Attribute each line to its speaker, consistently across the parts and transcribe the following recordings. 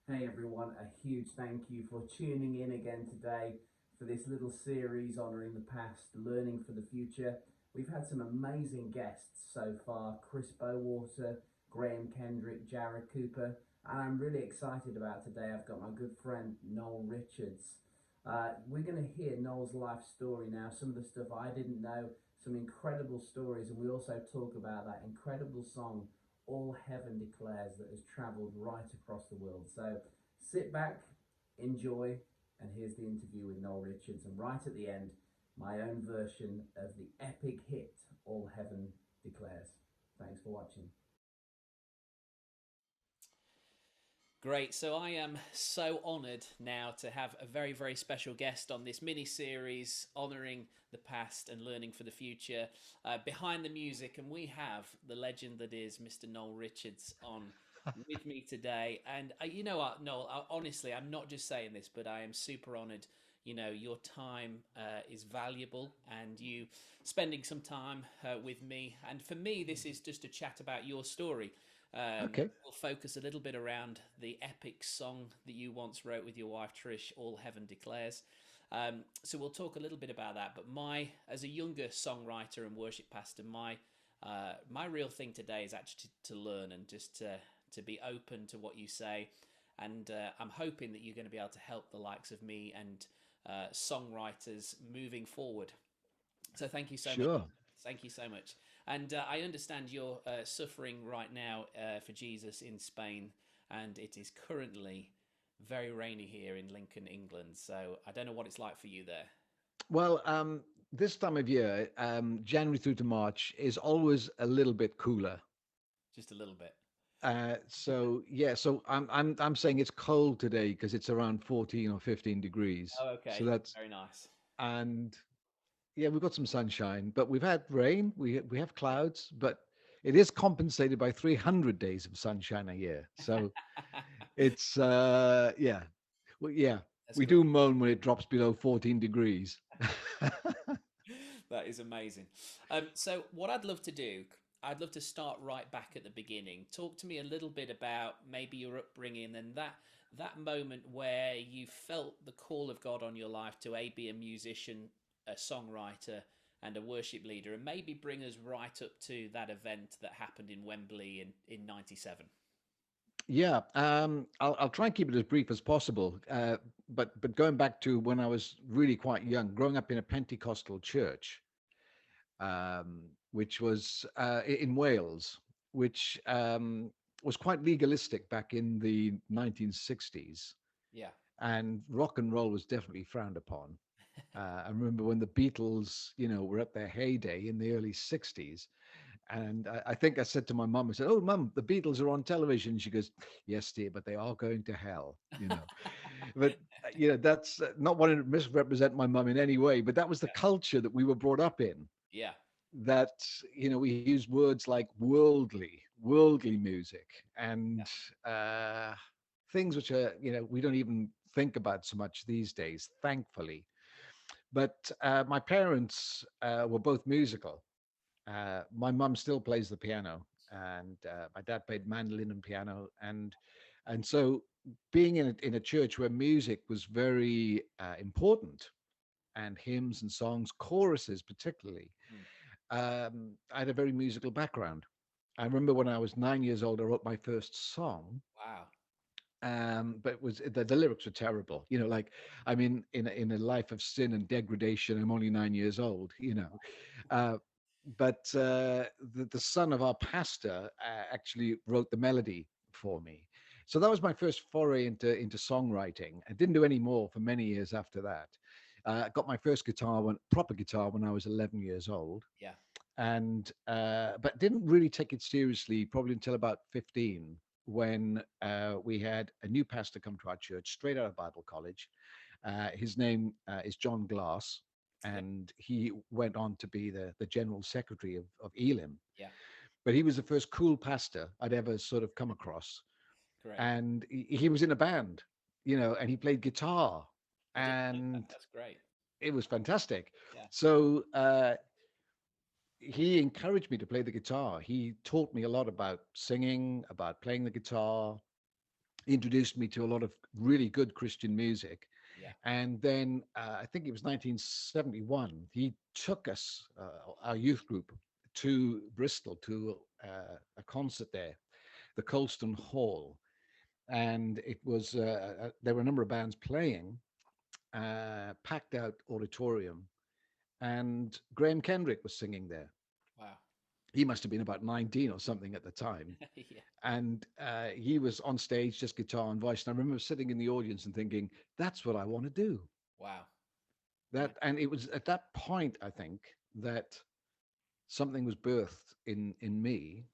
Speaker 1: Hey everyone, a huge thank you for tuning in again today for this little series honouring the past, learning for the future. We've had some amazing guests so far: Chris Bowater, Graham Kendrick, Jared Cooper, and I'm really excited about today. I've got my good friend Noel Richards. We're going to hear Noel's life story now, some of the stuff I didn't know, some incredible stories, and we also talk about that incredible song All Heaven Declares that has travelled right across the world. So sit back, enjoy, and here's the interview with Noel Richards. And right at the end, my own version of the epic hit All Heaven Declares. Thanks for watching.
Speaker 2: Great. So I am so honoured now to have a very, very special guest on this mini series honouring the past and learning for the future. Behind the music, and we have the legend that is Mr. Noel Richards on with me today. And you know what, Noel? Honestly, I'm not just saying this, but I am super honoured. You know, your time is valuable, and you spending some time with me. And for me, this is just a chat about your story.
Speaker 3: Okay,
Speaker 2: We'll focus a little bit around the epic song that you once wrote with your wife Trish, "All Heaven Declares." So we'll talk a little bit about that. But as a younger songwriter and worship pastor, my real thing today is actually to learn and just to be open to what you say. And I'm hoping that you're going to be able to help the likes of me and songwriters moving forward. So thank you so much.
Speaker 3: sure.
Speaker 2: Thank you so much. And I understand you're suffering right now for Jesus in Spain, and it is currently very rainy here in Lincoln, England. So I don't know what it's like for you there.
Speaker 3: Well, this time of year, January through to March, is always a little bit cooler.
Speaker 2: Just a little bit.
Speaker 3: So yeah, so I'm saying it's cold today because it's around 14 or 15 degrees.
Speaker 2: Oh,
Speaker 3: So
Speaker 2: okay.
Speaker 3: that's
Speaker 2: Very nice.
Speaker 3: and yeah, we've got some sunshine, but we've had rain. We have clouds, but it is compensated by 300 days of sunshine a year. So it's yeah, well, yeah,
Speaker 2: That's
Speaker 3: we
Speaker 2: great.
Speaker 3: do moan when it drops below 14 degrees.
Speaker 2: That is amazing. So, what I'd love to do, I'd love to start right back at the beginning. Talk to me a little bit about maybe your upbringing and that moment where you felt the call of God on your life to be a musician, a songwriter, and a worship leader, and maybe bring us right up to that event that happened in Wembley in '97.
Speaker 3: Yeah, I'll try and keep it as brief as possible. But going back to when I was really quite young, growing up in a Pentecostal church, which was in Wales, which was quite legalistic back in the 1960s,
Speaker 2: Yeah.
Speaker 3: and rock and roll was definitely frowned upon. I remember when the Beatles, were at their heyday in the early 60s. And I think I said to my mum, I said, "Oh, mum, the Beatles are on television." She goes, "Yes, dear, but they are going to hell." But, that's not wanting to misrepresent my mum in any way, but that was the culture that we were brought up in.
Speaker 2: Yeah.
Speaker 3: That, we use words like worldly music,
Speaker 2: Yeah.
Speaker 3: and uh, things which are, we don't even think about so much these days, thankfully. But my parents were both musical. My mum still plays the piano, and my dad played mandolin and piano, and so being in a church where music was very important, and hymns and songs, choruses particularly,
Speaker 2: Mm.
Speaker 3: I had a very musical background. I remember when I was 9 years old, I wrote my first song.
Speaker 2: Wow.
Speaker 3: But it was the lyrics were terrible. Like, I mean, in a life of sin and degradation, I'm only 9 years old. Uh, but the son of our pastor actually wrote the melody for me. So that was my first foray into songwriting. I didn't do any more for many years after that. I got my first proper guitar when I was 11 years old,
Speaker 2: Yeah.
Speaker 3: and but didn't really take it seriously probably until about 15, when we had a new pastor come to our church straight out of Bible college. His name is John Glass,
Speaker 2: Yeah.
Speaker 3: and he went on to be the general secretary of Elim.
Speaker 2: Yeah.
Speaker 3: But he was the first cool pastor I'd ever sort of come across.
Speaker 2: Great.
Speaker 3: And he was in a band, and he played guitar,
Speaker 2: I didn't know that.
Speaker 3: and
Speaker 2: That's great.
Speaker 3: it was fantastic.
Speaker 2: Yeah.
Speaker 3: So he encouraged me to play the guitar. He taught me a lot about singing, about playing the guitar, He introduced me to a lot of really good Christian music.
Speaker 2: Yeah.
Speaker 3: And then I think it was 1971, he took us, our youth group, to Bristol to a concert there, the Colston Hall. And it was, there were a number of bands playing, packed out auditorium. And Graham Kendrick was singing there.
Speaker 2: Wow.
Speaker 3: He must have been about 19 or something at the time.
Speaker 2: Yeah.
Speaker 3: And he was on stage, just guitar and voice. And I remember sitting in the audience and thinking, that's what I want to do.
Speaker 2: Wow. Yeah.
Speaker 3: That, and it was at that point, I think, that something was birthed in me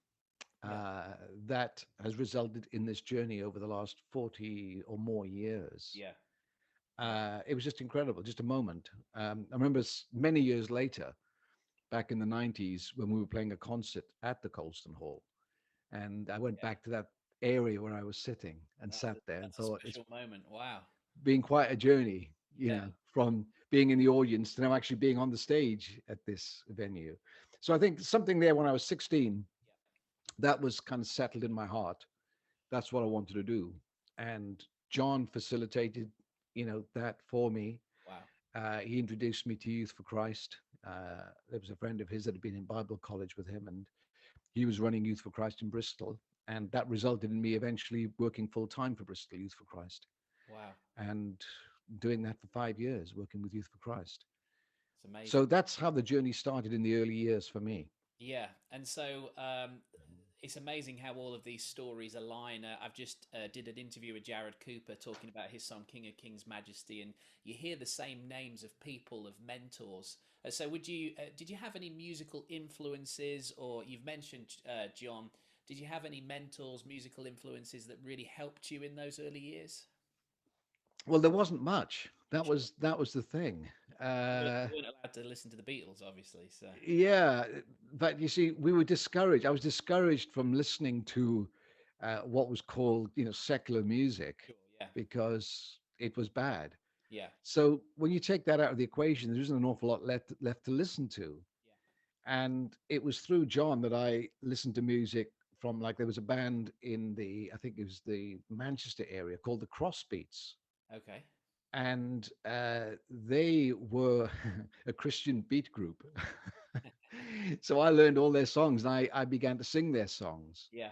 Speaker 2: Yeah.
Speaker 3: uh, that has resulted in this journey over the last 40 or more years.
Speaker 2: Yeah. Yeah.
Speaker 3: It was just incredible, just a moment. I remember many years later, back in the 90s, when we were playing a concert at the Colston Hall, and I went
Speaker 2: Yeah.
Speaker 3: back to that area where I was sitting and
Speaker 2: That's
Speaker 3: sat there and
Speaker 2: that's a
Speaker 3: thought, it's
Speaker 2: special moment. Wow.
Speaker 3: been quite a journey,
Speaker 2: Yeah.
Speaker 3: from being in the audience to now actually being on the stage at this venue. So I think something there when I was 16, that was kind of settled in my heart. That's what I wanted to do. And John facilitated, that for me.
Speaker 2: Wow.
Speaker 3: He introduced me to Youth for Christ. There was a friend of his that had been in Bible college with him, and he was running Youth for Christ in Bristol. And that resulted in me eventually working full time for Bristol Youth for Christ
Speaker 2: Wow.
Speaker 3: and doing that for 5 years, working with Youth for Christ.
Speaker 2: It's amazing.
Speaker 3: So that's how the journey started in the early years for me.
Speaker 2: Yeah, and so it's amazing how all of these stories align. I've just did an interview with Jared Cooper talking about his song "King of Kings, Majesty," and you hear the same names of people, of mentors. So, would you did you have any musical influences, or you've mentioned John? Did you have any mentors, musical influences that really helped you in those early years?
Speaker 3: Well, there wasn't much. That
Speaker 2: Sure.
Speaker 3: was that was the thing. Uh,
Speaker 2: You weren't allowed to listen to the Beatles, obviously. So,
Speaker 3: yeah, but you see, we were discouraged. I was discouraged from listening to what was called, secular music
Speaker 2: sure. Yeah.
Speaker 3: because it was bad.
Speaker 2: Yeah.
Speaker 3: So when you take that out of the equation, there isn't an awful lot left to listen to. And it was through John that I listened to music from, like, there was a band in I think it was the Manchester area called the Crossbeats.
Speaker 2: Yeah. Okay.
Speaker 3: And they were a Christian beat group. So I learned all their songs and I began to sing their songs.
Speaker 2: Yeah.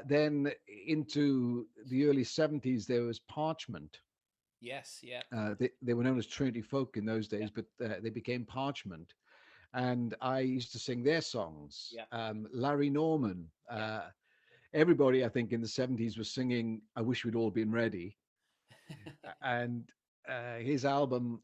Speaker 3: Then into the early 70s, there was Parchment.
Speaker 2: Yes. Yeah.
Speaker 3: They were known as Trinity Folk in those
Speaker 2: Yeah.
Speaker 3: days, but they became Parchment. And I used to sing their songs.
Speaker 2: Yeah.
Speaker 3: Larry Norman,
Speaker 2: Yeah.
Speaker 3: everybody, I think, in the 70s was singing I Wish We'd All Been Ready. And his album,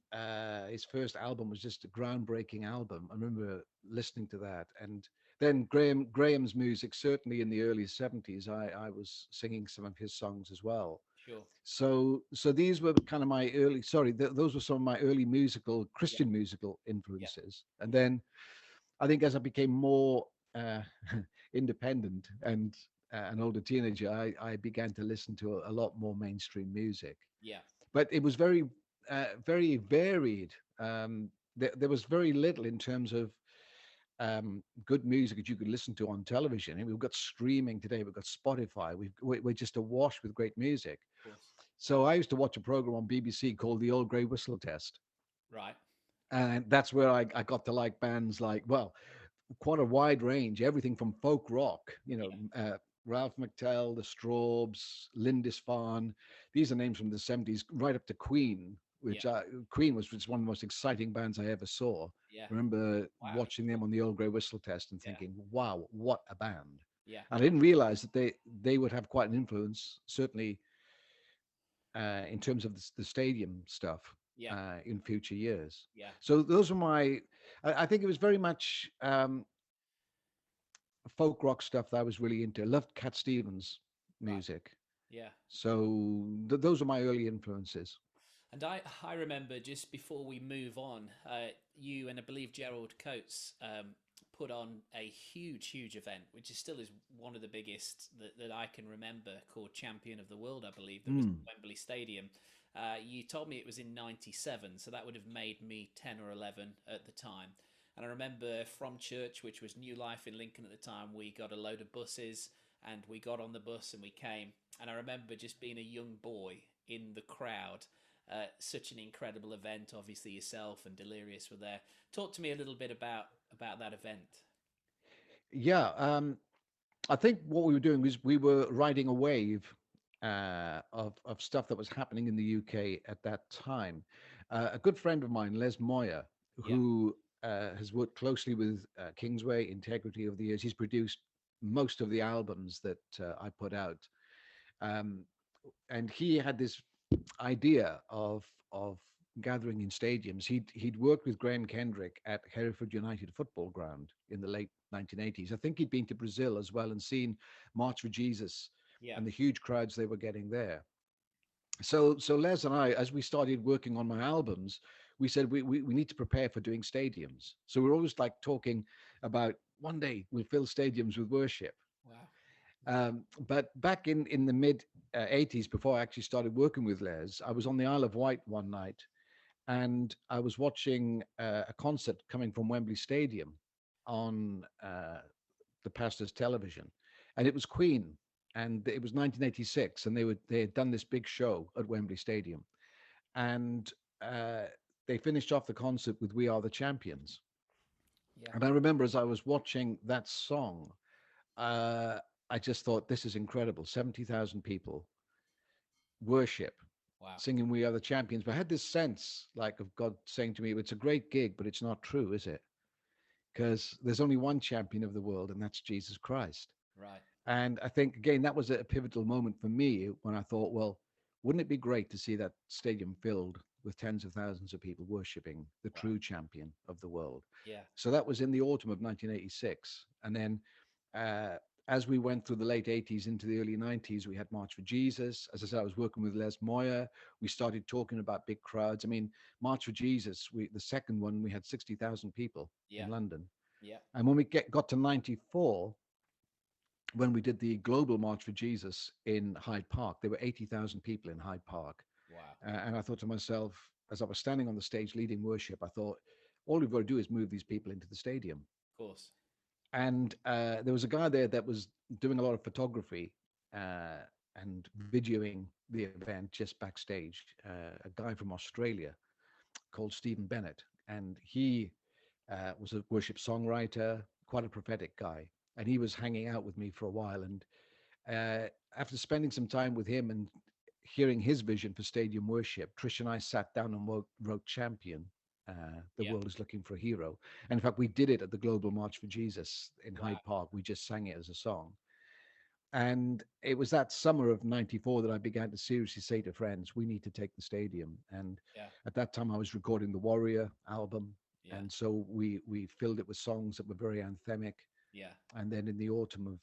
Speaker 3: his first album was just a groundbreaking album. I remember listening to that. And then Graham's music, certainly in the early 70s, I was singing some of his songs as well.
Speaker 2: Sure.
Speaker 3: So these were kind of my early, sorry, those were some of my early
Speaker 2: Yeah.
Speaker 3: Christian musical
Speaker 2: Yeah.
Speaker 3: influences. And then I think as I became more independent and an older teenager, I began to listen to a lot more mainstream music.
Speaker 2: Yeah.
Speaker 3: But it was very varied. There was very little in terms of good music that you could listen to on television. And we've got streaming today. We've got Spotify. We're just awash with great music.
Speaker 2: Of course.
Speaker 3: So I used to watch a program on BBC called The Old Grey Whistle Test.
Speaker 2: Right.
Speaker 3: And that's where I got to like bands like, well, quite a wide range, everything from folk rock,
Speaker 2: Yeah.
Speaker 3: Ralph McTell, the Strawbs, Lindisfarne. These are names from the 70s, right up to Queen,
Speaker 2: Yeah.
Speaker 3: Queen was just one of the most exciting bands I ever saw.
Speaker 2: Yeah.
Speaker 3: I remember
Speaker 2: Wow.
Speaker 3: watching them on the Old Grey Whistle Test and
Speaker 2: Yeah.
Speaker 3: thinking, wow, what a band.
Speaker 2: Yeah.
Speaker 3: And I didn't realize that they would have quite an influence, certainly in terms of the stadium stuff
Speaker 2: Yeah.
Speaker 3: in future years.
Speaker 2: Yeah.
Speaker 3: So those were I think it was very much folk rock stuff that I was really into. I loved Cat Stevens
Speaker 2: Right.
Speaker 3: music.
Speaker 2: Yeah.
Speaker 3: So those are my early influences.
Speaker 2: And I remember just before we move on, you and I believe Gerald Coates put on a huge event, which is still is one of the biggest that I can remember, called Champion of the World, I believe, that was at
Speaker 3: Mm.
Speaker 2: Wembley Stadium. You told me it was in '97, so that would have made me 10 or 11 at the time. And I remember from church, which was New Life in Lincoln at the time, we got a load of buses and we got on the bus and we came. And I remember just being a young boy in the crowd. Such an incredible event. Obviously, yourself and Delirious were there. Talk to me a little bit about that event.
Speaker 3: Yeah, I think what we were doing was we were riding a wave of stuff that was happening in the UK at that time. A good friend of mine, Les Moyer,
Speaker 2: Yeah,
Speaker 3: who has worked closely with Kingsway Integrity over the years. He's produced most of the albums that I put out, um, and he had this idea of gathering in stadiums. He'd worked with Graham Kendrick at Hereford United Football Ground in the late 1980s. I think he'd been to Brazil as well and seen March for Jesus
Speaker 2: yeah,
Speaker 3: and the huge crowds they were getting there. So Les and I, as we started working on my albums, we said we need to prepare for doing stadiums. So we're always like talking about one day we'll fill stadiums with worship.
Speaker 2: wow,
Speaker 3: But back in the mid 80s, before I actually started working with Les, I was on the Isle of Wight one night and I was watching a concert coming from Wembley Stadium on the pastor's television, and it was Queen, and it was 1986, and they had done this big show at Wembley Stadium, and uh, they finished off the concert with "We Are the Champions,"
Speaker 2: yeah,
Speaker 3: and I remember as I was watching that song, uh, I just thought, this is incredible. 70,000 people worship,
Speaker 2: wow,
Speaker 3: singing "We Are the Champions." But I had this sense, like, of God saying to me, "It's a great gig, but it's not true, is it? Because there's only one champion of the world, and that's Jesus Christ."
Speaker 2: right,
Speaker 3: And I think, again, that was a pivotal moment for me when I thought, well, wouldn't it be great to see that stadium filled with tens of thousands of people worshiping the
Speaker 2: wow,
Speaker 3: true champion of the world?
Speaker 2: yeah,
Speaker 3: So that was in the autumn of 1986. And then uh, as we went through the late 80s into the early 90s, we had March for Jesus. As I said, I was working with Les Moyer. We started talking about big crowds. I mean, March for Jesus, the second one, we had 60,000 people
Speaker 2: yeah,
Speaker 3: in London.
Speaker 2: yeah,
Speaker 3: And when we got to 94, when we did the global March for Jesus in Hyde Park, there were 80,000 people in Hyde Park.
Speaker 2: wow,
Speaker 3: And I thought to myself, as I was standing on the stage leading worship, I thought, all we've got to do is move these people into the stadium.
Speaker 2: of course,
Speaker 3: And there was a guy there that was doing a lot of photography and videoing the event just backstage, a guy from Australia called Stephen Bennett. And he was a worship songwriter, quite a prophetic guy. And he was hanging out with me for a while. And after spending some time with him and hearing his vision for stadium worship, Trish and I sat down and wrote Champion. The
Speaker 2: yeah,
Speaker 3: world is looking for a hero. And in fact, we did it at the Global March for Jesus in
Speaker 2: wow,
Speaker 3: Hyde Park. We just sang it as a song. And it was that summer of 94 that I began to seriously say to friends, we need to take the stadium. And
Speaker 2: yeah,
Speaker 3: at that time, I was recording the Warrior album.
Speaker 2: yeah,
Speaker 3: And so we filled it with songs that were very anthemic.
Speaker 2: yeah,
Speaker 3: And then in the autumn of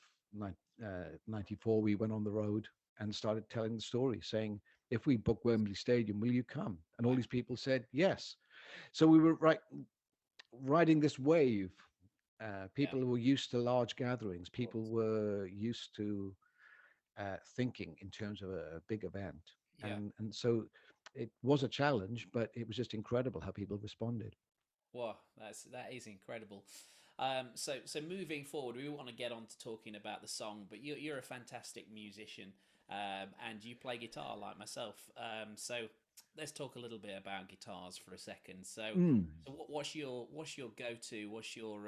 Speaker 3: 94, we went on the road and started telling the story, saying, if we book Wembley Stadium, will you come? And all
Speaker 2: wow,
Speaker 3: these people said yes. So we were riding this wave.
Speaker 2: yeah,
Speaker 3: People who were used to large gatherings,
Speaker 2: of
Speaker 3: people
Speaker 2: course,
Speaker 3: were used to thinking in terms of a big event.
Speaker 2: yeah.
Speaker 3: And so it was a challenge, but it was just incredible how people responded.
Speaker 2: Wow, that is incredible. So moving forward, we want to get on to talking about the song, but you're a fantastic musician, and you play guitar like myself. So let's talk a little bit about guitars for a second. So,
Speaker 3: Mm.
Speaker 2: what's your go to? What's your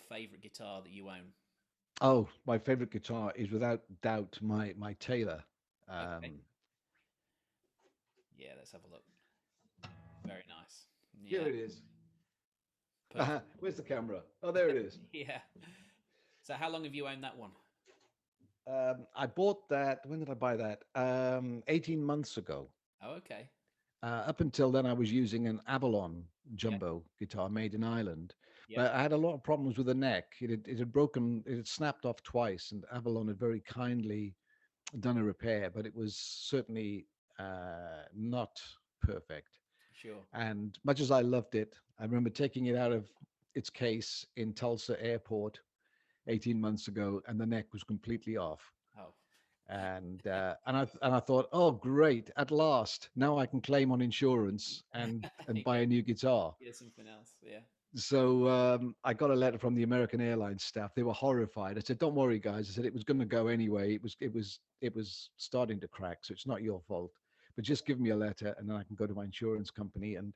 Speaker 2: favorite guitar that you own?
Speaker 3: Oh, my favorite guitar is without doubt my Taylor.
Speaker 2: Okay,
Speaker 3: Um,
Speaker 2: yeah, let's have a look. Very nice.
Speaker 3: Here
Speaker 2: Yeah,
Speaker 3: it is.
Speaker 2: perfect.
Speaker 3: Where's the camera? Oh, there it is.
Speaker 2: Yeah. So how long have you owned that one?
Speaker 3: I bought that. When did I buy that? 18 months ago.
Speaker 2: Oh, okay.
Speaker 3: Up until then, I was using an Avalon
Speaker 2: Yeah,
Speaker 3: jumbo guitar made in Ireland,
Speaker 2: yeah,
Speaker 3: but I had a lot of problems with the neck. It had broken, it had snapped off twice, and Avalon had very kindly done a repair, but it was certainly not perfect.
Speaker 2: sure.
Speaker 3: And much as I loved it, I remember taking it out of its case in Tulsa Airport 18 months ago, and the neck was completely off.
Speaker 2: Oh,
Speaker 3: And I thought, oh great, at last, now I can claim on insurance and buy
Speaker 2: yeah,
Speaker 3: a new guitar.
Speaker 2: yeah, something else. Yeah,
Speaker 3: So I got a letter from the American Airlines staff. They were horrified. I said, "Don't worry, guys." I said it was going to go anyway. It was starting to crack, so it's not your fault. But just give me a letter, and then I can go to my insurance company. And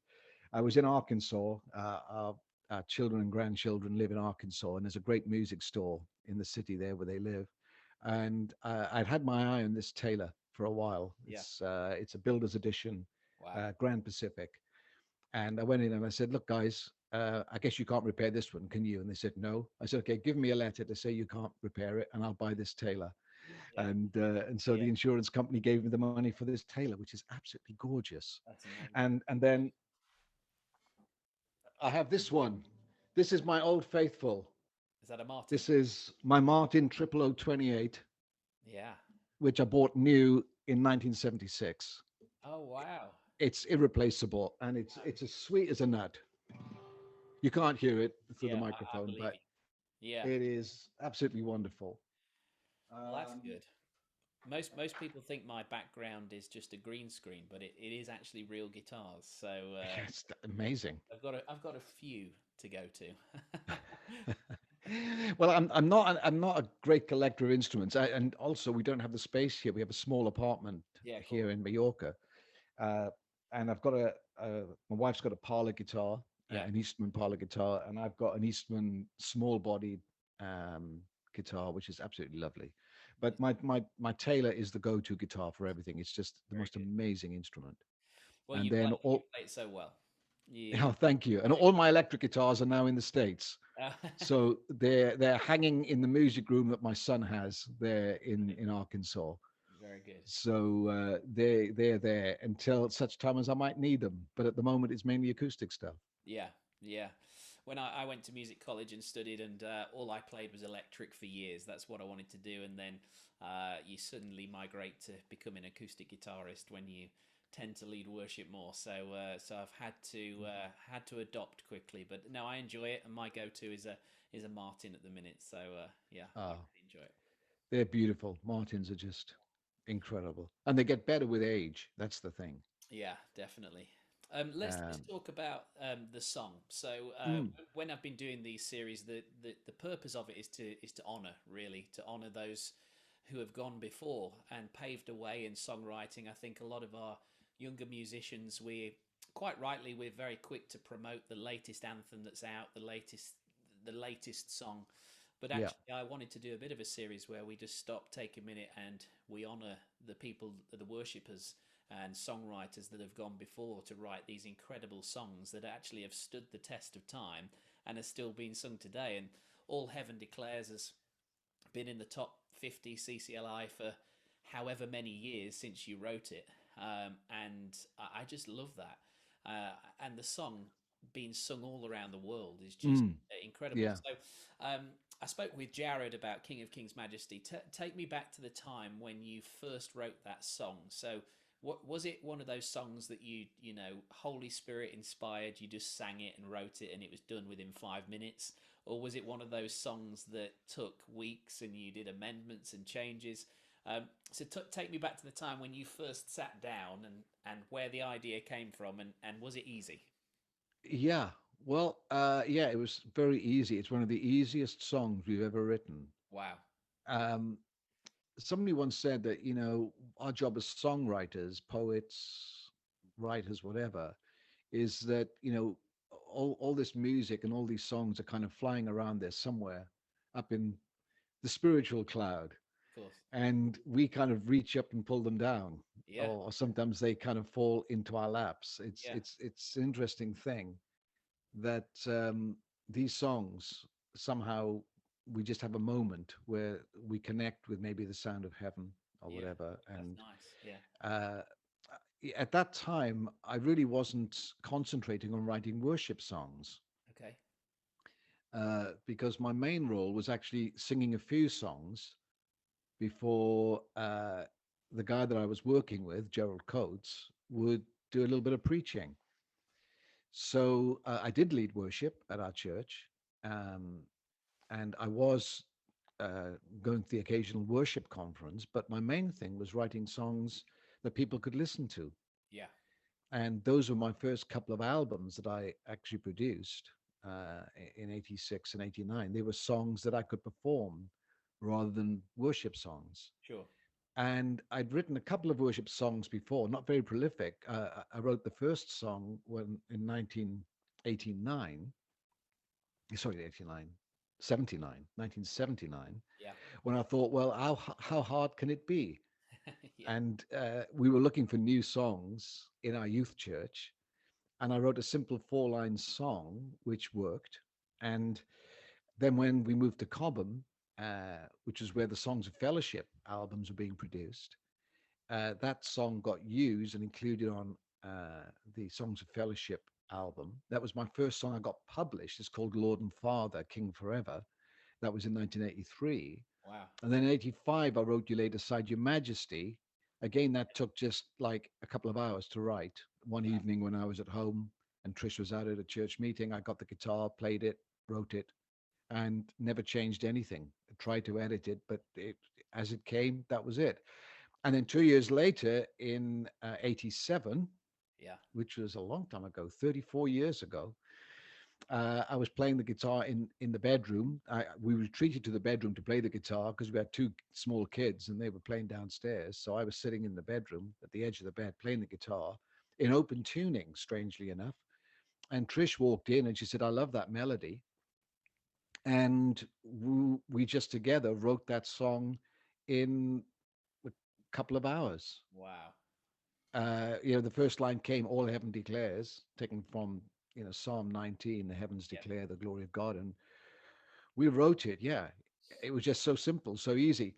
Speaker 3: I was in Arkansas. Our children and grandchildren live in Arkansas, and there's a great music store in the city there where they live. And I'd had my eye on this tailor for a while.
Speaker 2: Yeah.
Speaker 3: It's a builder's edition,
Speaker 2: Wow.
Speaker 3: Grand Pacific. And I went in and I said, "Look, guys, I guess you can't repair this one, can you?" And they said, "No." I said, "Okay, give me a letter to say you can't repair it, and I'll buy this tailor."
Speaker 2: Yeah.
Speaker 3: And so
Speaker 2: Yeah.
Speaker 3: the insurance company gave me the money for this tailor, which is absolutely gorgeous.
Speaker 2: That's amazing.
Speaker 3: And then I have this one. This is my old faithful.
Speaker 2: Is that a Martin?
Speaker 3: This is my Martin 0028,
Speaker 2: Yeah.
Speaker 3: which I bought new in 1976.
Speaker 2: Oh wow.
Speaker 3: It's irreplaceable, and it's as sweet as a nut. You can't hear it through the
Speaker 2: Yeah, I
Speaker 3: microphone,
Speaker 2: believe
Speaker 3: but
Speaker 2: you. Yeah.
Speaker 3: it is absolutely wonderful.
Speaker 2: Well, that's
Speaker 3: Um,
Speaker 2: good. Most people think my background is just a green screen, but it is actually real guitars. So
Speaker 3: it's amazing.
Speaker 2: I've got a few to go to.
Speaker 3: Well, I'm not a great collector of instruments, and also we don't have the space here. We have a small apartment
Speaker 2: Yeah, cool.
Speaker 3: here in Mallorca, uh, and I've got my wife's got a parlor guitar,
Speaker 2: Yeah,
Speaker 3: an Eastman parlor guitar, and I've got an Eastman small-bodied um, guitar, which is absolutely lovely. But
Speaker 2: that's
Speaker 3: my Taylor is the go-to guitar for everything. It's just the
Speaker 2: very
Speaker 3: most
Speaker 2: good.
Speaker 3: amazing instrument.
Speaker 2: Well,
Speaker 3: And
Speaker 2: you
Speaker 3: then
Speaker 2: play you
Speaker 3: all,
Speaker 2: play it so well. You
Speaker 3: oh, thank you. And all my electric guitars are now in the States.
Speaker 2: brilliant.
Speaker 3: So they're hanging in the music room that my son has there in Arkansas.
Speaker 2: Very good.
Speaker 3: So they're there until such time as I might need them. But at the moment, it's mainly acoustic stuff.
Speaker 2: Yeah, yeah. When I went to music college and studied, and all I played was electric for years. That's what I wanted to do, and then you suddenly migrate to becoming an acoustic guitarist when you tend to lead worship more. So I've had to adopt quickly. But no, I enjoy it, and my go-to is a Martin at the minute. So yeah, I
Speaker 3: Ah,
Speaker 2: really enjoy it.
Speaker 3: they're beautiful. Martins are just incredible, and they get better with age. That's the thing.
Speaker 2: Yeah, definitely. Let's
Speaker 3: Um,
Speaker 2: talk about the song. So
Speaker 3: mm,
Speaker 2: when I've been doing these series, the purpose of it is to honor, really, to honor those who have gone before and paved a way in songwriting. I think a lot of our younger musicians, quite rightly we're very quick to promote the latest anthem that's out, the latest song. But
Speaker 3: yeah,
Speaker 2: actually, I wanted to do a bit of a series where we just stop, take a minute, and we honor the people, the worshippers and songwriters that have gone before to write these incredible songs that actually have stood the test of time and are still being sung today. And All Heaven Declares has been in the top 50 CCLI for however many years since you wrote it. And I just love that. And the song being sung all around the world is just
Speaker 3: mm,
Speaker 2: incredible.
Speaker 3: yeah.
Speaker 2: So I spoke with Jared about King of Kings Majesty. Take me back to the time when you first wrote that song. So what was it? One of those songs that Holy Spirit inspired? You just sang it and wrote it, and it was done within 5 minutes, or was it one of those songs that took weeks and you did amendments and changes? So take me back to the time when you first sat down and where the idea came from, and was it easy?
Speaker 3: Yeah. Well, yeah, it was very easy. It's one of the easiest songs we've ever written.
Speaker 2: Wow.
Speaker 3: Um, Somebody once said that, our job as songwriters, poets, writers, whatever, is that, all this music and all these songs are kind of flying around there somewhere up in the spiritual cloud.
Speaker 2: Of course.
Speaker 3: And we kind of reach up and pull them down.
Speaker 2: Yeah.
Speaker 3: Or sometimes they kind of fall into our laps. It's
Speaker 2: Yeah.
Speaker 3: it's it's an interesting thing that these songs somehow we just have a moment where we connect with maybe the sound of heaven or
Speaker 2: Yeah.
Speaker 3: whatever.
Speaker 2: That's
Speaker 3: And
Speaker 2: nice. Yeah.
Speaker 3: uh, at that time, I really wasn't concentrating on writing worship songs
Speaker 2: Okay.
Speaker 3: because my main role was actually singing a few songs before the guy that I was working with, Gerald Coates, would do a little bit of preaching. So I did lead worship at our church, um, and I was going to the occasional worship conference, but my main thing was writing songs that people could listen to.
Speaker 2: Yeah.
Speaker 3: And those were my first couple of albums that I actually produced. in 86 and 89. They were songs that I could perform rather than worship songs.
Speaker 2: Sure.
Speaker 3: And I'd written a couple of worship songs before, not very prolific. I wrote the first song when in 1989, sorry, 89, 79, 1979,
Speaker 2: Yeah.
Speaker 3: when I thought, well, how hard can it be?
Speaker 2: Yeah.
Speaker 3: And we were looking for new songs in our youth church. And I wrote a simple four-line song, which worked. And then when we moved to Cobham, which is where the Songs of Fellowship albums were being produced, that song got used and included on the Songs of Fellowship album. That was my first song I got published. It's called Lord and Father, King Forever. That was in 1983.
Speaker 2: Wow.
Speaker 3: And then in 85, I wrote You Laid Aside Your Majesty. Again, that took just like a couple of hours to write. One
Speaker 2: Wow.
Speaker 3: evening when I was at home and Trish was out at a church meeting, I got the guitar, played it, wrote it, and never changed anything. I tried to edit it, but as it came, that was it. And then 2 years later, in 87,
Speaker 2: Yeah.
Speaker 3: which was a long time ago, 34 years ago, I was playing the guitar in the bedroom. We retreated to the bedroom to play the guitar because we had two small kids and they were playing downstairs. So I was sitting in the bedroom at the edge of the bed playing the guitar in open tuning, strangely enough. And Trish walked in and she said, "I love that melody." And we just together wrote that song in a couple of hours.
Speaker 2: Wow.
Speaker 3: The first line came, "All heaven declares," taken from Psalm 19, "The heavens
Speaker 2: Yeah.
Speaker 3: declare the glory of God." And we wrote it. Yeah, it was just so simple, so easy.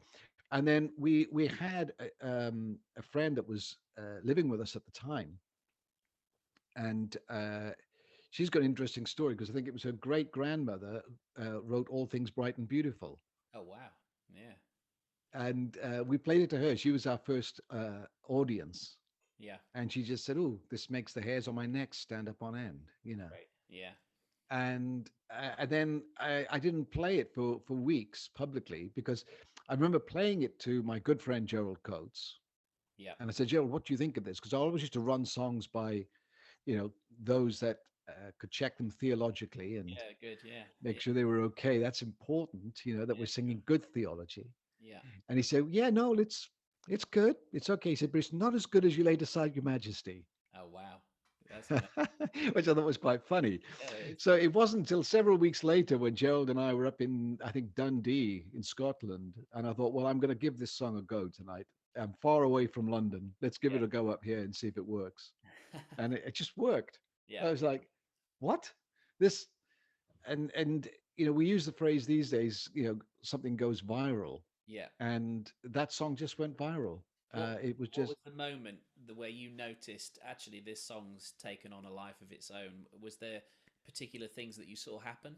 Speaker 3: And then we had a friend that was living with us at the time, and she's got an interesting story because I think it was her great grandmother wrote "All Things Bright and Beautiful,"
Speaker 2: Oh, wow. Yeah.
Speaker 3: and we played it to her. She was our first audience,
Speaker 2: Yeah.
Speaker 3: and she just said, "Oh, this makes the hairs on my neck stand up on end."
Speaker 2: Great. Yeah.
Speaker 3: And then I didn't play it for weeks publicly because I remember playing it to my good friend Gerald Coates,
Speaker 2: Yeah.
Speaker 3: and I said, "Gerald, what do you think of this?" Because I always used to run songs by those that could check them theologically and
Speaker 2: Yeah. Good. Yeah.
Speaker 3: make
Speaker 2: Yeah.
Speaker 3: sure they were okay. That's important, that we're
Speaker 2: Yeah.
Speaker 3: singing good theology.
Speaker 2: Yeah.
Speaker 3: And he said, "Yeah, no, it's good. It's okay." He said, "But it's not as good as You Laid Aside Your Majesty."
Speaker 2: Oh, wow. That's amazing.
Speaker 3: Which I thought was quite funny.
Speaker 2: Yeah.
Speaker 3: So it wasn't until several weeks later when Gerald and I were up in, I think, Dundee in Scotland. And I thought, well, I'm going to give this song a go tonight. I'm far away from London. Let's give
Speaker 2: Yeah.
Speaker 3: it a go up here and see if it works. And it just worked.
Speaker 2: Yeah.
Speaker 3: I was like, what? This, and we use the phrase these days, something goes viral.
Speaker 2: Yeah.
Speaker 3: And that song just went viral.
Speaker 2: What
Speaker 3: It was
Speaker 2: What
Speaker 3: just
Speaker 2: was the moment where you noticed actually this song's taken on a life of its own? Was there particular things that you saw happen?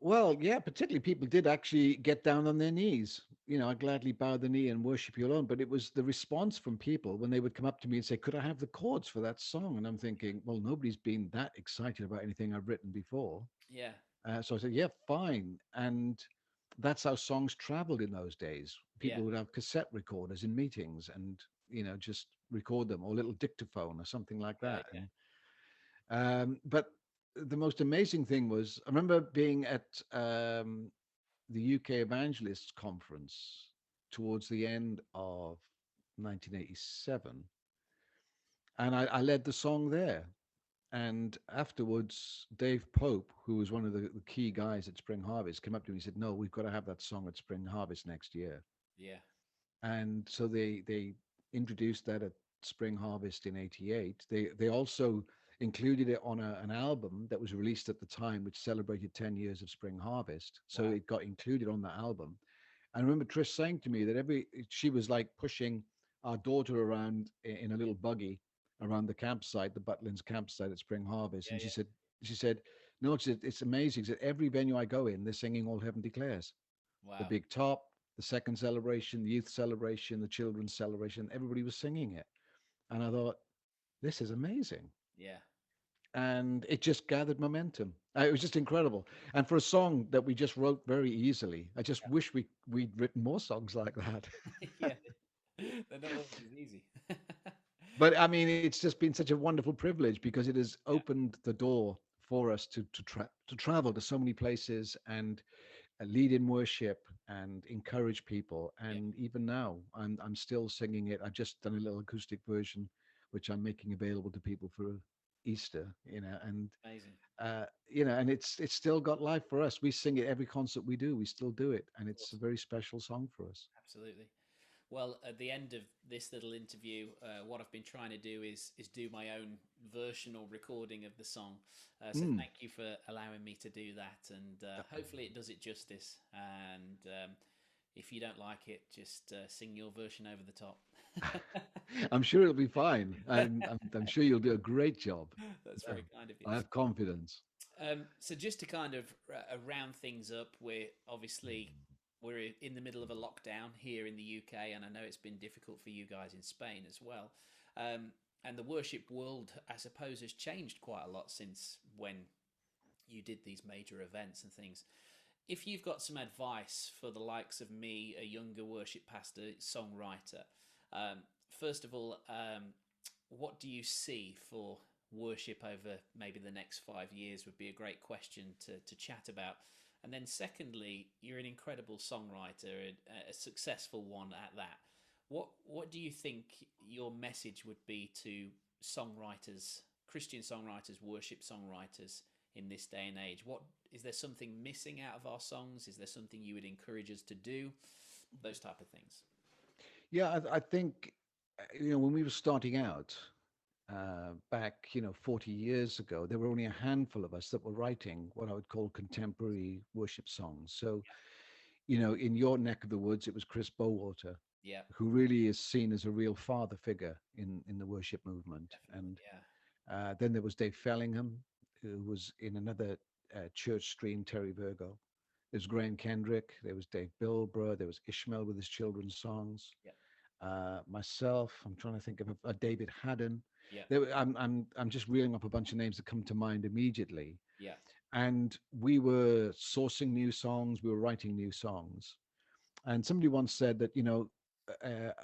Speaker 3: Well, yeah, particularly people did actually get down on their knees. I gladly bow the knee and worship you alone. But it was the response from people when they would come up to me and say, "Could I have the chords for that song?" And I'm thinking, well, nobody's been that excited about anything I've written before.
Speaker 2: Yeah.
Speaker 3: So I said, "Yeah, fine." And that's how songs traveled in those days.
Speaker 2: Yeah.
Speaker 3: People would have cassette recorders in meetings and, just record them or a little dictaphone or something like
Speaker 2: Yeah.
Speaker 3: that.
Speaker 2: Yeah.
Speaker 3: But the most amazing thing was, I remember being at the UK Evangelists Conference towards the end of 1987, and I led the song there. And afterwards, Dave Pope, who was one of the key guys at Spring Harvest, came up to me and said, "No, we've got to have that song at Spring Harvest next year."
Speaker 2: Yeah.
Speaker 3: And so they introduced that at Spring Harvest in '88. They also included it on an album that was released at the time, which celebrated 10 years of Spring Harvest. So
Speaker 2: Wow.
Speaker 3: it got included on that album. And I remember Trish saying to me that she was like pushing our daughter around in a little buggy around the campsite, the Butlins campsite at Spring Harvest.
Speaker 2: Yeah.
Speaker 3: And
Speaker 2: Yeah.
Speaker 3: she said, no, she said, it's amazing. She said, every venue I go in, they're singing All Heaven Declares. The
Speaker 2: Wow.
Speaker 3: big top, the second celebration, the youth celebration, the children's celebration, everybody was singing it. And I thought, this is amazing.
Speaker 2: Yeah.
Speaker 3: And it just gathered momentum. It was just incredible. And for a song that we just wrote very easily, I just wish we'd written more songs like that.
Speaker 2: Yeah. They're not always easy.
Speaker 3: But I mean, it's just been such a wonderful privilege because it has
Speaker 2: Yeah.
Speaker 3: opened the door for us to travel to so many places and lead in worship and encourage people.
Speaker 2: Yeah,
Speaker 3: And even now, I'm still singing it. I've just done a little acoustic version, which I'm making available to people for Easter.
Speaker 2: amazing.
Speaker 3: And it's still got life for us. We sing it every concert we do. We still do it, and it's a
Speaker 2: Awesome.
Speaker 3: very special song for us.
Speaker 2: Absolutely. Well, at the end of this little interview, what I've been trying to do is do my own version or recording of the song. So
Speaker 3: Mm.
Speaker 2: thank you for allowing me to do that, and hopefully it does it justice. And if you don't like it, just sing your version over the top.
Speaker 3: I'm sure it'll be fine. I'm sure you'll do a great job.
Speaker 2: That's
Speaker 3: Yeah,
Speaker 2: very kind of you.
Speaker 3: I have confidence.
Speaker 2: So just to kind of round things up, we're in the middle of a lockdown here in the UK, and I know it's been difficult for you guys in Spain as well. And the worship world, I suppose, has changed quite a lot since when you did these major events and things. If you've got some advice for the likes of me, a younger worship pastor, songwriter, um, first of all, what do you see for worship over maybe the next 5 years would be a great question to chat about. And then, secondly, you're an incredible songwriter, a successful one at that. What do you think your message would be to songwriters, Christian songwriters, worship songwriters in this day and age? What is there something missing out of our songs? Is there something you would encourage us to do? Those type of things.
Speaker 3: Yeah, I think when we were starting out back 40 years ago, there were only a handful of us that were writing what I would call contemporary worship songs. So in your neck of the woods, it was Chris Bowater,
Speaker 2: Yeah,
Speaker 3: who really is seen as a real father figure in the worship movement.
Speaker 2: definitely.
Speaker 3: And
Speaker 2: Yeah,
Speaker 3: then there was Dave Fellingham, who was in another church stream, Terry Virgo. There's Graham Kendrick. There was Dave Bilbrough. There was Ishmael with his children's songs.
Speaker 2: yeah,
Speaker 3: Myself, I'm trying to think of a David Haddon.
Speaker 2: yeah,
Speaker 3: I'm just reeling up a bunch of names that come to mind immediately.
Speaker 2: yeah,
Speaker 3: And we were sourcing new songs. We were writing new songs. And somebody once said that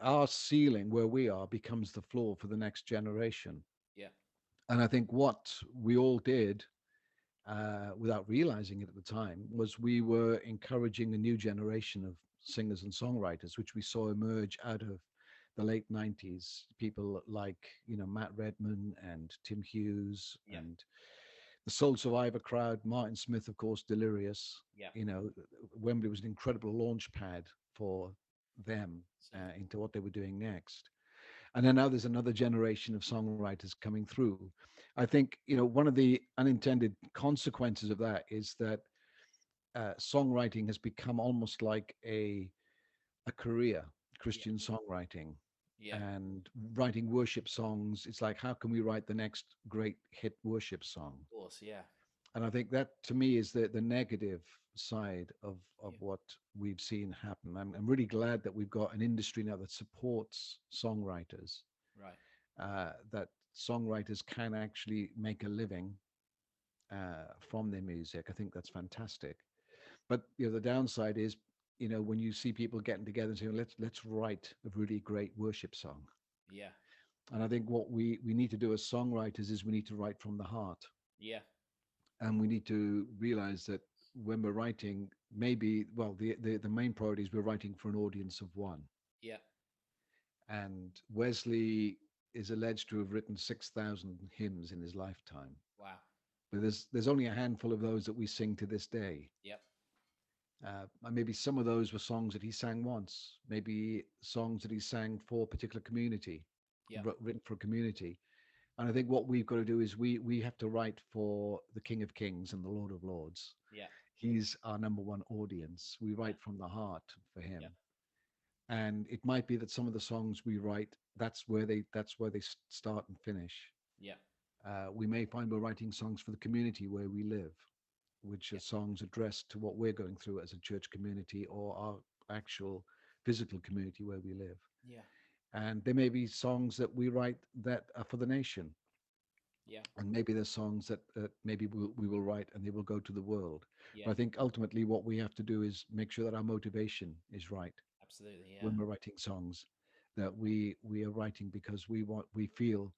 Speaker 3: our ceiling where we are becomes the floor for the next generation.
Speaker 2: yeah,
Speaker 3: And I think what we all did, without realizing it at the time, was we were encouraging a new generation of singers and songwriters, which we saw emerge out of the late 90s. People like, Matt Redman and Tim Hughes
Speaker 2: yeah,
Speaker 3: and the Soul Survivor crowd, Martin Smith, of course, Delirious.
Speaker 2: yeah.
Speaker 3: You know, Wembley was an incredible launch pad for them
Speaker 2: Certainly.
Speaker 3: into what they were doing next. And then now there's another generation of songwriters coming through. I think one of the unintended consequences of that is that songwriting has become almost like a career,
Speaker 2: Yeah,
Speaker 3: Christian songwriting,
Speaker 2: yeah,
Speaker 3: and writing worship songs. It's like, how can we write the next great hit worship song?
Speaker 2: of course. Yeah,
Speaker 3: And I think that to me is the negative side of
Speaker 2: yeah,
Speaker 3: what we've seen happen. I'm really glad that we've got an industry now that supports songwriters,
Speaker 2: right.
Speaker 3: that songwriters can actually make a living from their music. I think that's fantastic. But the downside is, when you see people getting together and saying, let's write a really great worship song.
Speaker 2: Yeah,
Speaker 3: And I think what we need to do as songwriters is we need to write from the heart.
Speaker 2: yeah,
Speaker 3: And we need to realize that when we're writing, maybe, well, the main priority is we're writing for an audience of one.
Speaker 2: yeah.
Speaker 3: And Wesley is alleged to have written 6,000 hymns in his lifetime.
Speaker 2: Wow.
Speaker 3: But there's only a handful of those that we sing to this day.
Speaker 2: Yep.
Speaker 3: And maybe some of those were songs that he sang once, maybe songs that he sang for a particular community,
Speaker 2: Yep.
Speaker 3: written for a community. And I think what we've got to do is we have to write for the King of Kings and the Lord of Lords.
Speaker 2: Yeah.
Speaker 3: He's our number one audience. We
Speaker 2: Yeah.
Speaker 3: write from the heart for
Speaker 2: Yeah.
Speaker 3: him. And it might be that some of the songs we write, that's where they start and finish.
Speaker 2: Yeah.
Speaker 3: We may find we're writing songs for the community where we live, which are
Speaker 2: Yeah.
Speaker 3: songs addressed to what we're going through as a church community or our actual physical community where we live.
Speaker 2: Yeah.
Speaker 3: And there may be songs that we write that are for the nation.
Speaker 2: Yeah.
Speaker 3: And maybe there's songs that maybe we will write and they will go to the world.
Speaker 2: Yeah.
Speaker 3: But I think ultimately what we have to do is make sure that our motivation is right
Speaker 2: Absolutely. Yeah.
Speaker 3: when we're writing songs, that we are writing because we feel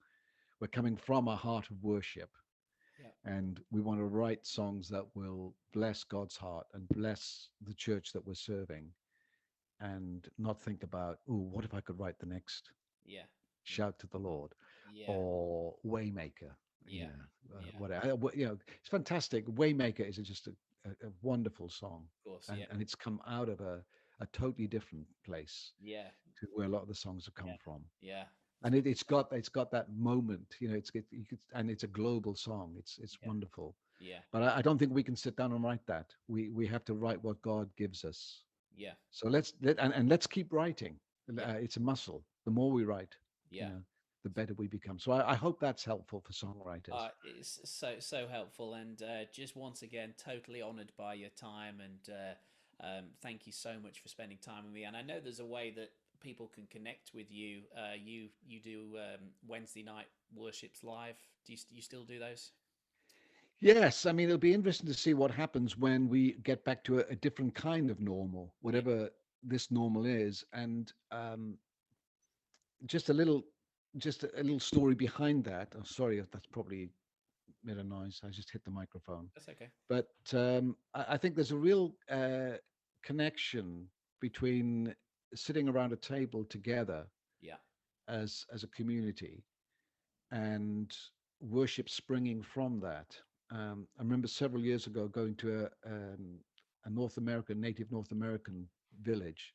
Speaker 3: we're coming from a heart of worship.
Speaker 2: Yeah.
Speaker 3: And we want to write songs that will bless God's heart and bless the church that we're serving, and not think about, oh, what if I could write the next
Speaker 2: Yeah.
Speaker 3: Shout to the Lord
Speaker 2: Yeah.
Speaker 3: or Waymaker,
Speaker 2: Yeah. Yeah.
Speaker 3: whatever. It's fantastic. Waymaker is just a wonderful song,
Speaker 2: Of course.
Speaker 3: and
Speaker 2: Yeah.
Speaker 3: it's come out of a totally different place
Speaker 2: Yeah.
Speaker 3: to where a lot of the songs have come
Speaker 2: Yeah.
Speaker 3: from.
Speaker 2: Yeah.
Speaker 3: And it's got that moment, and it's a global song. It's
Speaker 2: Yeah.
Speaker 3: wonderful.
Speaker 2: Yeah.
Speaker 3: But I don't think we can sit down and write that. We have to write what God gives us.
Speaker 2: Yeah.
Speaker 3: So let's keep writing.
Speaker 2: Yeah.
Speaker 3: It's a muscle. The more we write,
Speaker 2: Yeah.
Speaker 3: the better we become. So I hope that's helpful for songwriters.
Speaker 2: It's so helpful, and just once again, totally honoured by your time, and thank you so much for spending time with me. And I know there's a way that people can connect with you. You do Wednesday night worships live. Do you still do those?
Speaker 3: Yes, I mean it'll be interesting to see what happens when we get back to a different kind of normal,
Speaker 2: Yeah.
Speaker 3: whatever this normal is. And just a little, just a little story behind that. Oh, sorry, that's probably made a noise. I just hit the microphone.
Speaker 2: That's okay.
Speaker 3: But I think there's a real connection between sitting around a table together
Speaker 2: Yeah.
Speaker 3: as a community and worship springing from that. I remember several years ago going to a Native North American village,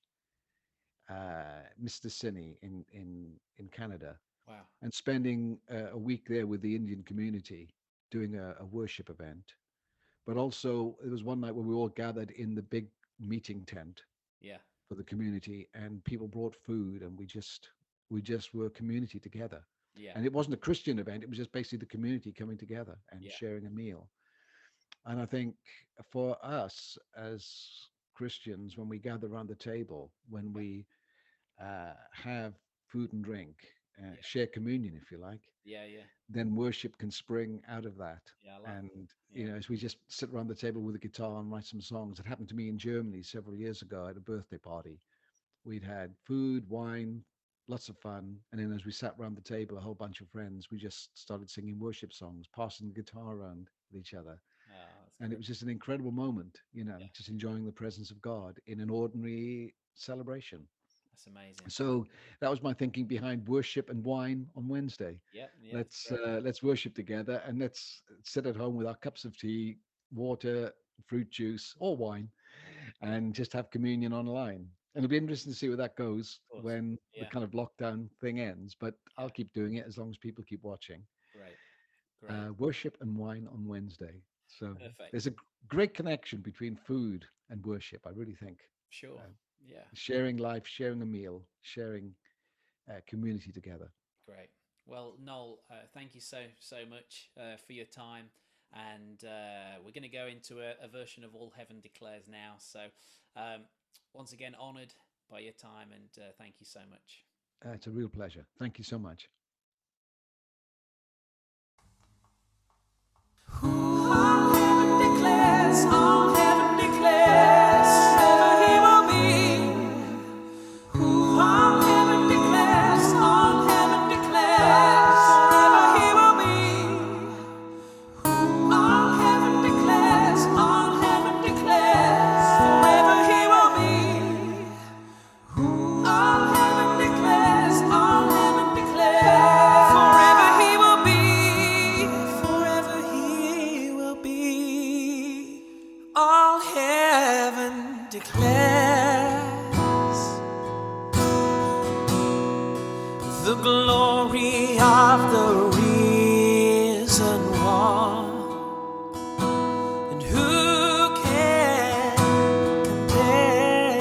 Speaker 3: Mr. Sinney in Canada,
Speaker 2: Wow.
Speaker 3: and spending a week there with the Indian community doing a worship event. But also, there was one night where we all gathered in the big meeting tent
Speaker 2: Yeah.
Speaker 3: for the community, and people brought food, and we just were community together.
Speaker 2: Yeah.
Speaker 3: And it wasn't a Christian event; it was just basically the community coming together and
Speaker 2: Yeah.
Speaker 3: sharing a meal. And I think for us as Christians, when we gather around the table, when we have food and drink,
Speaker 2: Yeah.
Speaker 3: share communion, if you like,
Speaker 2: Yeah. Yeah.
Speaker 3: then worship can spring out of that.
Speaker 2: Yeah. I like.
Speaker 3: And
Speaker 2: Yeah.
Speaker 3: as we just sit around the table with a guitar and write some songs. It happened to me in Germany several years ago at a birthday party. We'd had food, wine, lots of fun, and then as we sat around the table, a whole bunch of friends, we just started singing worship songs, passing the guitar around with each other.
Speaker 2: Oh, that's
Speaker 3: And it
Speaker 2: great.
Speaker 3: was just an incredible moment,
Speaker 2: Yeah.
Speaker 3: just enjoying the presence of God in an ordinary celebration.
Speaker 2: That's amazing.
Speaker 3: So that was my thinking behind worship and wine on Wednesday.
Speaker 2: Yeah. Yeah. That's
Speaker 3: Let's
Speaker 2: great.
Speaker 3: let's worship together, and let's sit at home with our cups of tea, water, fruit juice, or wine, and just have communion online. And it'll be interesting to see where that goes
Speaker 2: Of course.
Speaker 3: when the
Speaker 2: Yeah.
Speaker 3: kind of lockdown thing ends. But
Speaker 2: Yeah.
Speaker 3: I'll keep doing it as long as people keep watching.
Speaker 2: Great. Great.
Speaker 3: Worship and wine on Wednesday. So
Speaker 2: Perfect.
Speaker 3: there's a great connection between food and worship. I really think
Speaker 2: Sure.
Speaker 3: uh,
Speaker 2: Yeah.
Speaker 3: sharing life, sharing a meal, sharing community together.
Speaker 2: Great. Well, Noel, thank you so much for your time, and we're going to go into a version of All Heaven Declares now. So, once again, honoured by your time, and thank you so much.
Speaker 3: It's a real pleasure. Thank you so much.
Speaker 4: All heaven declares, all heaven declares, forever he will be. All heaven declares, all heaven declares, forever he will be. All heaven declares, all heaven declares, forever he will be. All heaven declares, all heaven declares, forever he will be. Forever he will be. All heaven declares the glory of the risen one. And who can compare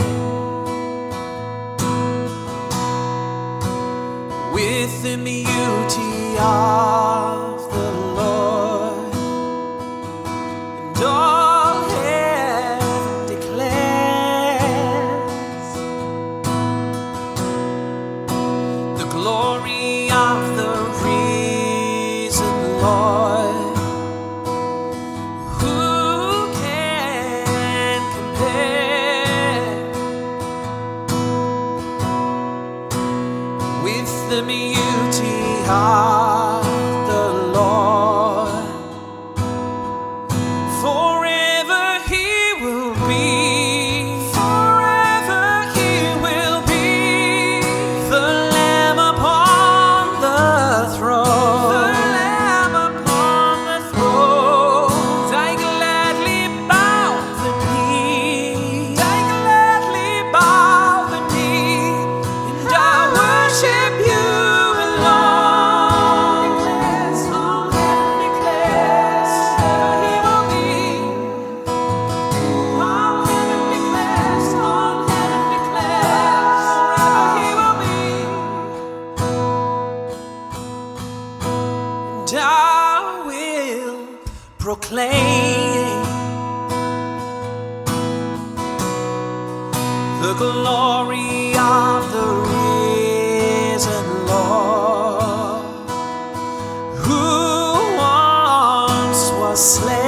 Speaker 4: with the beauty of the Lord? And all heaven declares the glory of the risen Lord. Who can compare with the beauty of and I will proclaim the glory of the risen Lord, who once was slain